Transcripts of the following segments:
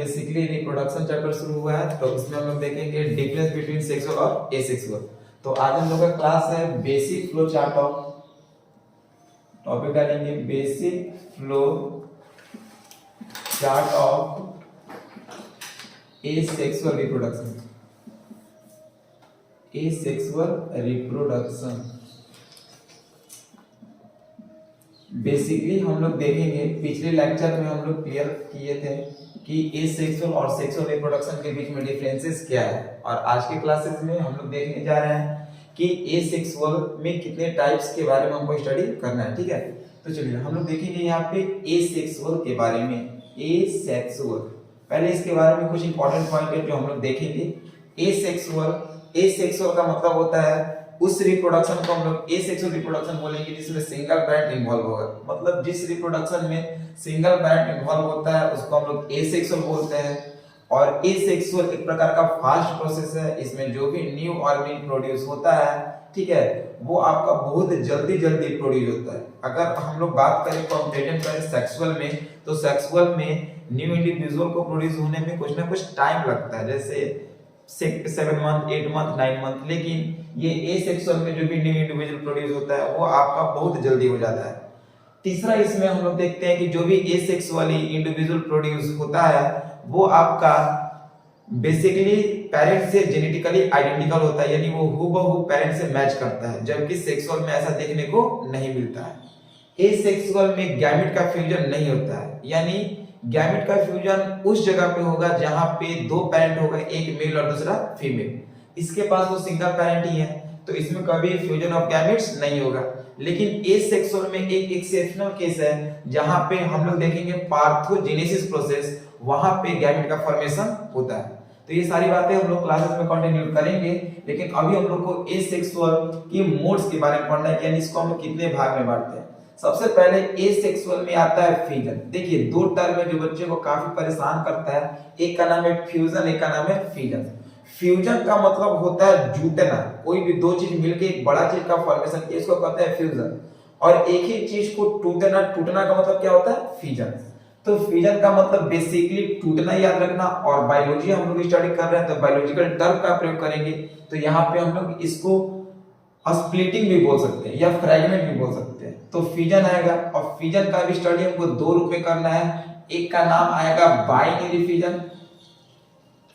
Basically reproduction chapter शुरू हुआ है, तो उसमें हम लोग देखेंगे डिफरेंस बिटवीन सेक्सुअल और एसेक्सुअल। तो आज हम लोग का क्लास है basic flow chart of, topic डालेंगे basic flow chart of asexual reproduction. Asexual reproduction basically हम लोग देखेंगे, पिछले लेक्चर में हम लोग क्लियर किए थे कि एसेक्सुअल और सेक्सुअल रिप्रोडक्शन के बीच में डिफरेंसेस क्या है, और आज के क्लासेस में हम लोग देखने जा रहे हैं कि एसेक्सुअल में कितने टाइप्स के बारे में हमको स्टडी करना है। ठीक है, तो चलिए हम लोग देखेंगे यहाँ पे एसेक्सुअल के बारे में। एसेक्सुअल, पहले इसके बारे में कुछ इंपॉर्टेंट पॉइंट है जो हम लोग देखेंगे। एसेक्सुअल का मतलब होता है उस रिप्रोडक्शन को हम लोग एसेक्सुअल रिप्रोडक्शन बोलेंगे जिसमें सिंगल पैरेंट इन्वॉल्व होगा। मतलब जिस रिप्रोडक्शन में सिंगल पैरेंट इन्वॉल्व होता है उसको हम लोग एसेक्सुअल बोलते हैं। और एसेक्सुअल एक प्रकार का फास्ट प्रोसेस है, इसमें जो भी न्यू ऑर्गेनिक प्रोड्यूस होता है, ठीक है, वो आपका बहुत जल्दी प्रोड्यूस होता है। अगर हम लोग बात करें कंपैरिजन करें सेक्सुअल में, तो सेक्सुअल में न्यू इंडिविजुअल को प्रोड्यूस होने में कुछ ना कुछ टाइम लगता है, जैसे 7 मंथ 8 मंथ 9 मंथ, लेकिन ये एसेक्सुअल में जो भी न्यू इंडिविजुअल प्रोड्यूस होता है वो आपका बहुत जल्दी हो जाता है। तीसरा इसमें हम लोग देखते हैं कि जो भी एसेक्सुअली इंडिविजुअल प्रोड्यूस होता है वो आपका बेसिकली पेरेंट से जेनेटिकली आइडेंटिकल होता है, यानी वो हूबहू पेरेंट से मैच करता है, जबकि सेक्सुअल में ऐसा देखने को नहीं मिलता है। एसेक्सुअल में गैमेट का फ्यूजन नहीं होता है, यानी गैमेट का फ्यूजन उस जगह पे होगा जहां पे दो पेरेंट होगा, एक मेल और दूसरा फीमेल। इसके पास वो सिंगल पेरेंट ही है, तो इसमें कभी फ्यूजन ऑफ गैमेट्स नहीं होगा। लेकिन एसेक्सुअल में एक एक्सेप्शनल केस है जहां पे हम लोग देखेंगे पार्थोजेनेसिस प्रोसेस, वहां पे गैमेट का फॉर्मेशन होता है। तो ये सारी बातें हम लोग क्लासेस में कंटिन्यू करेंगे, लेकिन अभी हम लोग को एसेक्सुअल की मोड्स के बारे में पढ़ना है, यानी इसको हम लोग कितने भाग में बांटते हैं। सबसे पहले एसेक्सुअल में आता है फ्यूजन। देखिए दो टर्म है जो बच्चे को काफी परेशान करता है, एक का नाम है फ्यूजन, एक का नाम है फ्यूजन। फ्यूजन का मतलब होता है जुटना, कोई भी दो चीज मिलके एक बड़ा चीज का फॉर्मेशन किया, इसको कहते हैं फ्यूजन। और एक ही चीज को टूटना, टूटना का मतलब क्या होता है? फ्यूजन। तो फ्यूजन का मतलब बेसिकली टूटना याद रखना, और बायोलॉजी हम लोग स्टडी कर रहे हैं तो बायोलॉजिकल टर्म का प्रयोग करेंगे, तो यहाँ पे हम लोग इसको स्प्लिटिंग भी बोल सकते हैं या फ्रैगमेंट भी बोल सकते हैं। तो फ्यूजन आएगा, और फ्यूजन का भी स्टडी हमको दो रूप में करना है। एक का नाम आएगा बाइनरी फ्यूजन,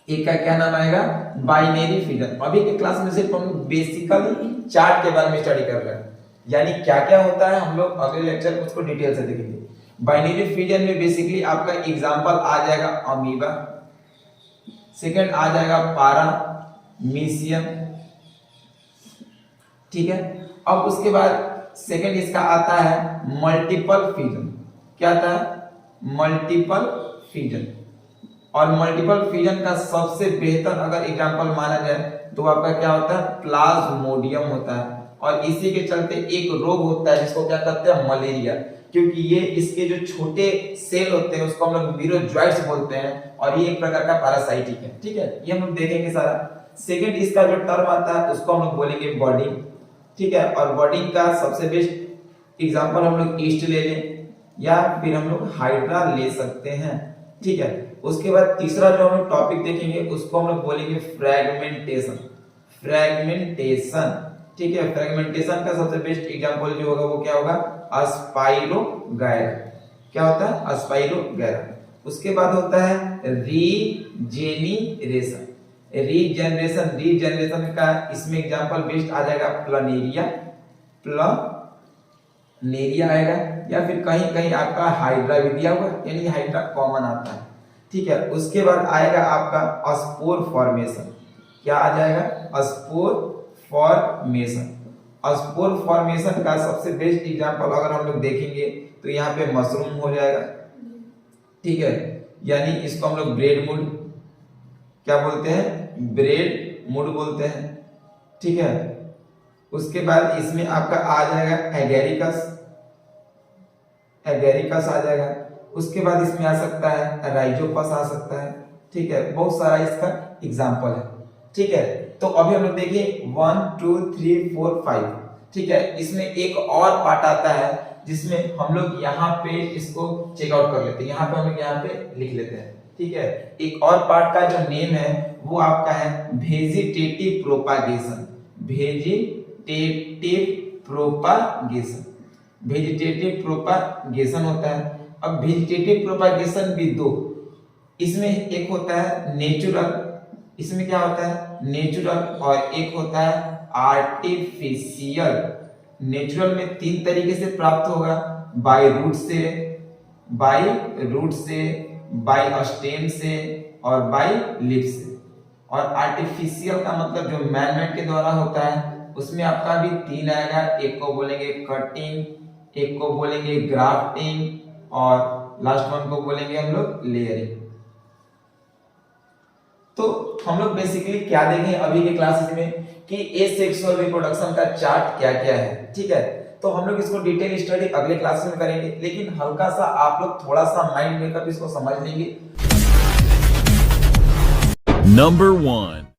एक का क्या नाम आएगा? Binary fusion. अभी के क्लास में सिर्फ हम बेसिकली चार्ट के बारे में स्टडी कर रहे हैं, यानी क्या क्या होता है हम लोग अगले लेक्चर में उसको डिटेल से देखेंगे। बाइनरी फ्यूजन में बेसिकली आपका एग्जांपल आ जाएगा अमीबा, सेकंड आ जाएगा पारामीशियम, ठीक है। अब उसके बाद सेकंड इसका आता है मल्टीपल फ्यूजन। क्या आता है? Multiple fusion. और मल्टीपल फ्यूजन का सबसे बेहतर अगर एग्जांपल माना जाए तो आपका क्या होता है? प्लाज्मोडियम होता है। और इसी के चलते एक रोग होता है जिसको क्या कहते हैं? मलेरिया, क्योंकि ये इसके जो छोटे सेल होते हैं उसको हम लोग वीरोजॉइट्स बोलते हैं, और ये एक प्रकार का पैरासाइटिक है, ठीक है। ये हम लोग देखेंगे सारा। सेकंड इसका जो टर्म आता है उसको हम लोग बोलेंगे बॉडी, ठीक है। और बॉडी का सबसे बेस्ट एग्जांपल हम लोग ईस्ट ले लें, या फिर हम लोग हाइड्रा ले सकते हैं, ठीक है। उसके बाद तीसरा जो हम लोग टॉपिक देखेंगे उसको हम लोग बोलेंगे फ्रैगमेंटेशन। फ्रैगमेंटेशन, ठीक है। फ्रैगमेंटेशन का सबसे बेस्ट एग्जांपल जो होगा वो क्या होगा? स्पाइरोगैरा। क्या होता है? स्पाइरोगैरा। उसके बाद होता है रीजेनरेशन। रीजनरेशन का इसमें एग्जांपल बेस्ट आ जाएगा प्लानेरिया, प्लानेरिया आएगा, या फिर कहीं कहीं आपका हाइड्रा भी दिया हुआ, यानी हाइड्रा कॉमन आता है, ठीक है। उसके बाद आएगा आपका स्पोर फॉर्मेशन। क्या आ जाएगा? Spore formation. स्पोर फॉर्मेशन का सबसे बेस्ट एग्जांपल अगर हम लोग देखेंगे तो यहाँ पे मशरूम हो जाएगा, ठीक है, यानी इसको हम लोग ब्रेड मूड क्या बोलते हैं? ब्रेड मूड बोलते हैं, ठीक है। उसके बाद इसमें आपका आ जाएगा एगेरिकस, एगेरिकस आ जाएगा। उसके बाद इसमें आ सकता है राइजोपस आ सकता है, ठीक है। बहुत सारा इसका एग्जांपल है, ठीक है। तो अभी हम लोग देखिए 1 2 3 4 5, ठीक है। इसमें एक और पार्ट आता है जिसमें हम लोग यहाँ पे इसको चेक आउट कर लेते हैं। यहाँ पे हम लोग यहाँ पे लिख लेते हैं, ठीक है। एक और पार्ट का जो नेम है वो आपका है vegetative propagation. Vegetative propagation, vegetative propagation होता है। अब वेजिटेटिव प्रोपागेशन भी दो, इसमें एक होता है नेचुरल, इसमें क्या होता है नेचुरल, और एक होता है आर्टिफिशियल। नेचुरल में 3 तरीके से प्राप्त होगा, बाय रूट से, बाय स्टेम से और बाय लीफ से। और आर्टिफिशियल का मतलब जो मैनमेड के द्वारा होता है उसमें आपका भी 3 आएगा। एक को बोलेंगे कटिंग, एक को बोलेंगे ग्राफ्टिंग, और लास्ट वन को बोलेंगे हम लोग लेयरिंग। तो हम लोग बेसिकली क्या देखें अभी के क्लासेस में कि एसेक्सुअल रिप्रोडक्शन का चार्ट क्या क्या है, ठीक है। तो हम लोग इसको डिटेल स्टडी अगले क्लास में करेंगे, लेकिन हल्का सा आप लोग थोड़ा सा माइंड मेकअप इसको समझ लेंगे। Number 1.